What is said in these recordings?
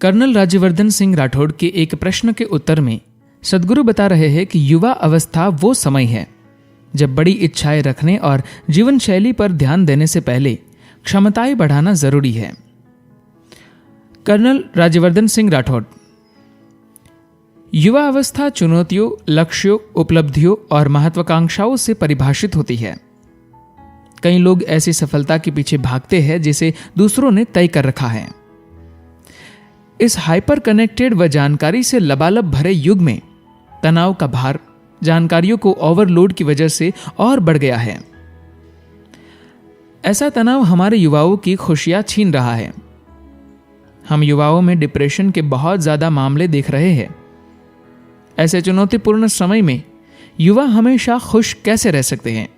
Colonel Rajyavardhan Singh Rathore के एक प्रश्न के उत्तर में सद्गुरु बता रहे हैं कि युवा अवस्था वो समय है जब बड़ी इच्छाएं रखने और जीवन शैली पर ध्यान देने से पहले क्षमताएं बढ़ाना जरूरी है। कर्नल राज्यवर्धन सिंह राठौड़। युवा अवस्था चुनौतियों, लक्ष्यों, उपलब्धियों और महत्वाकांक्षाओं से परिभाषित होती है। कई लोग ऐसी सफलता के पीछे भागते हैं जिसे दूसरों ने तय कर रखा है। इस हाइपर कनेक्टेड व जानकारी से लबालब भरे युग में तनाव का भार जानकारियों को ओवरलोड की वजह से और बढ़ गया है। ऐसा तनाव हमारे युवाओं की खुशियां छीन रहा है। हम युवाओं में डिप्रेशन के बहुत ज्यादा मामले देख रहे हैं। ऐसे चुनौतीपूर्ण समय में युवा हमेशा खुश कैसे रह सकते हैं?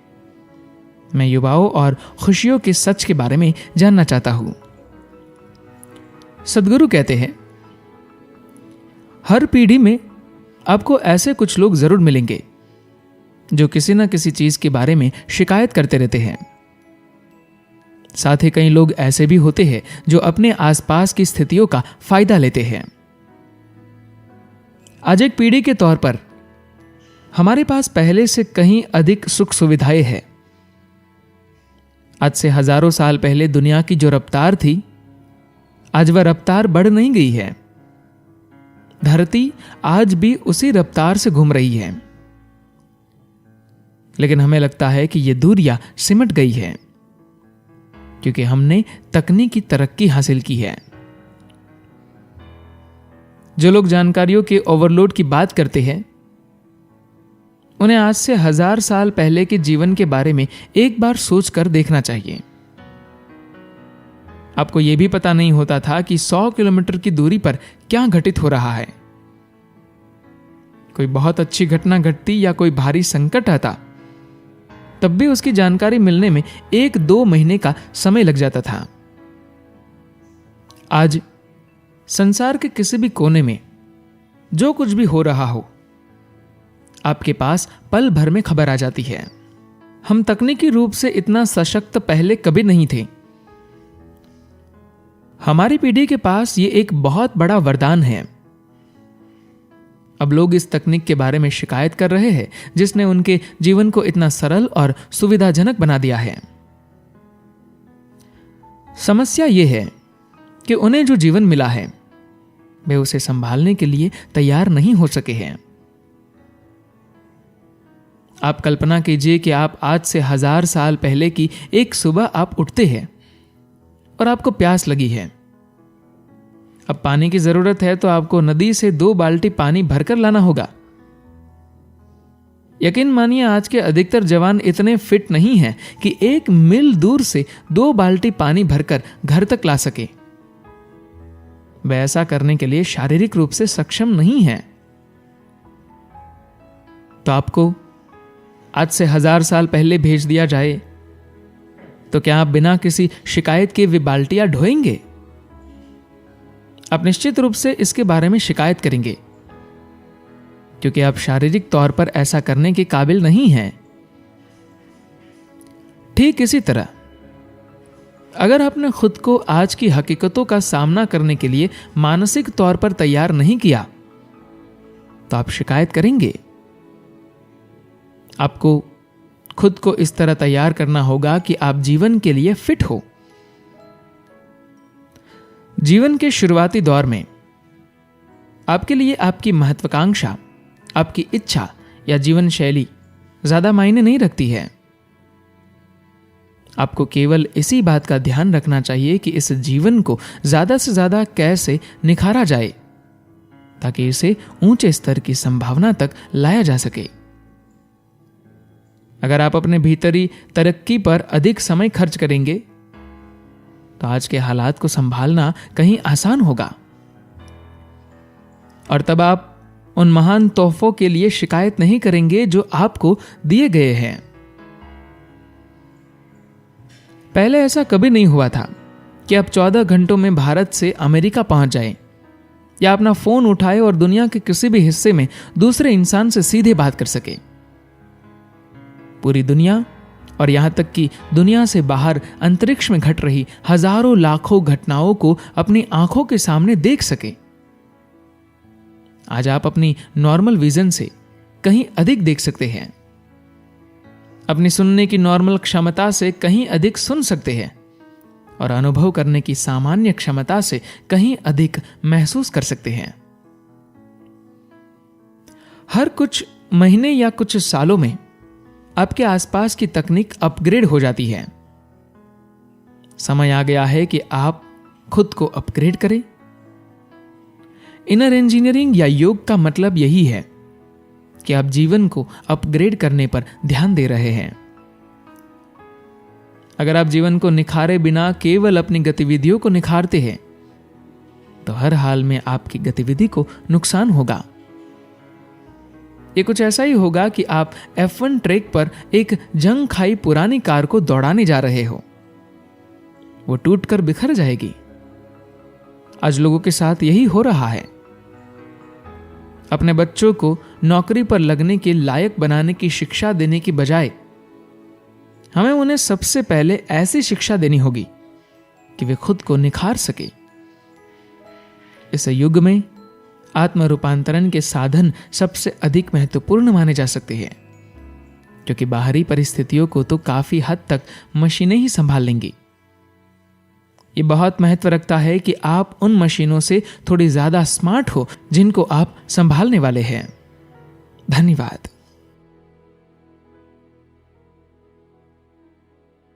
मैं युवाओं और खुशियों के सच के बारे में जानना चाहता हूं। सद्गुरु कहते हैं, हर पीढ़ी में आपको ऐसे कुछ लोग जरूर मिलेंगे जो किसी न किसी चीज के बारे में शिकायत करते रहते हैं। साथ ही कई लोग ऐसे भी होते हैं जो अपने आसपास की स्थितियों का फायदा लेते हैं। आज एक पीढ़ी के तौर पर हमारे पास पहले से कहीं अधिक सुख सुविधाएं हैं। आज से हजारों साल पहले दुनिया की जो रफ्तार थी, आज वह रफ्तार बढ़ नहीं गई है। धरती आज भी उसी रफ्तार से घूम रही है, लेकिन हमें लगता है कि यह दूरियां सिमट गई है क्योंकि हमने तकनीकी तरक्की हासिल की है। जो लोग जानकारियों के ओवरलोड की बात करते हैं, उन्हें आज से 1000 साल पहले के जीवन के बारे में एक बार सोचकर देखना चाहिए। आपको यह भी पता नहीं होता था कि 100 किलोमीटर की दूरी पर क्या घटित हो रहा है। कोई बहुत अच्छी घटना घटती या कोई भारी संकट आता, तब भी उसकी जानकारी मिलने में 1-2 महीने का समय लग जाता था। आज संसार के किसी भी कोने में जो कुछ भी हो रहा हो, आपके पास पल भर में खबर आ जाती है। हम तकनीकी रूप से इतना सशक्त पहले कभी नहीं थे। हमारी पीढ़ी के पास ये एक बहुत बड़ा वरदान है। अब लोग इस तकनीक के बारे में शिकायत कर रहे हैं जिसने उनके जीवन को इतना सरल और सुविधाजनक बना दिया है। समस्या यह है कि उन्हें जो जीवन मिला है वे उसे संभालने के लिए तैयार नहीं हो सके हैं। आप कल्पना कीजिए कि आप आज से 1000 साल पहले की एक सुबह आप उठते हैं और आपको प्यास लगी है। अब पानी की जरूरत है तो आपको नदी से 2 बाल्टी पानी भरकर लाना होगा। यकीन मानिए, आज के अधिकतर जवान इतने फिट नहीं हैं कि 1 मील दूर से 2 बाल्टी पानी भरकर घर तक ला सके। वे ऐसा करने के लिए शारीरिक रूप से सक्षम नहीं है। तो आपको आज से 1000 साल पहले भेज दिया जाए तो क्या आप बिना किसी शिकायत के वे बाल्टियां ढोएंगे? आप निश्चित रूप से इसके बारे में शिकायत करेंगे क्योंकि आप शारीरिक तौर पर ऐसा करने के काबिल नहीं हैं। ठीक इसी तरह अगर आपने खुद को आज की हकीकतों का सामना करने के लिए मानसिक तौर पर तैयार नहीं किया तो आप शिकायत करेंगे। आपको खुद को इस तरह तैयार करना होगा कि आप जीवन के लिए फिट हो। जीवन के शुरुआती दौर में आपके लिए आपकी महत्वाकांक्षा, आपकी इच्छा या जीवन शैली ज्यादा मायने नहीं रखती है। आपको केवल इसी बात का ध्यान रखना चाहिए कि इस जीवन को ज्यादा से ज्यादा कैसे निखारा जाए ताकि इसे ऊंचे स्तर की संभावना तक लाया जा सके। अगर आप अपने भीतरी तरक्की पर अधिक समय खर्च करेंगे तो आज के हालात को संभालना कहीं आसान होगा और तब आप उन महान तोहफों के लिए शिकायत नहीं करेंगे जो आपको दिए गए हैं। पहले ऐसा कभी नहीं हुआ था कि आप 14 घंटों में भारत से अमेरिका पहुंच जाएं या अपना फोन उठाए और दुनिया के किसी भी हिस्से में दूसरे इंसान से सीधे बात कर सके। पूरी दुनिया और यहां तक कि दुनिया से बाहर अंतरिक्ष में घट रही हजारों लाखों घटनाओं को अपनी आंखों के सामने देख सके। आज आप अपनी नॉर्मल विजन से कहीं अधिक देख सकते हैं, अपनी सुनने की नॉर्मल क्षमता से कहीं अधिक सुन सकते हैं और अनुभव करने की सामान्य क्षमता से कहीं अधिक महसूस कर सकते हैं। हर कुछ महीने या कुछ सालों में आपके आसपास की तकनीक अपग्रेड हो जाती है। समय आ गया है कि आप खुद को अपग्रेड करें। इनर इंजीनियरिंग या योग का मतलब यही है कि आप जीवन को अपग्रेड करने पर ध्यान दे रहे हैं। अगर आप जीवन को निखारे बिना केवल अपनी गतिविधियों को निखारते हैं तो हर हाल में आपकी गतिविधि को नुकसान होगा। ये कुछ ऐसा ही होगा कि आप F1 ट्रैक पर एक जंग खाई पुरानी कार को दौड़ाने जा रहे हो, वो टूटकर बिखर जाएगी। आज लोगों के साथ यही हो रहा है। अपने बच्चों को नौकरी पर लगने के लायक बनाने की शिक्षा देने की बजाय हमें उन्हें सबसे पहले ऐसी शिक्षा देनी होगी कि वे खुद को निखार सके। इस युग में आत्म रूपांतरण के साधन सबसे अधिक महत्वपूर्ण माने जा सकते हैं, क्योंकि बाहरी परिस्थितियों को तो काफी हद तक मशीनें ही संभाल लेंगी। ये बहुत महत्व रखता है कि आप उन मशीनों से थोड़ी ज्यादा स्मार्ट हो जिनको आप संभालने वाले हैं। धन्यवाद।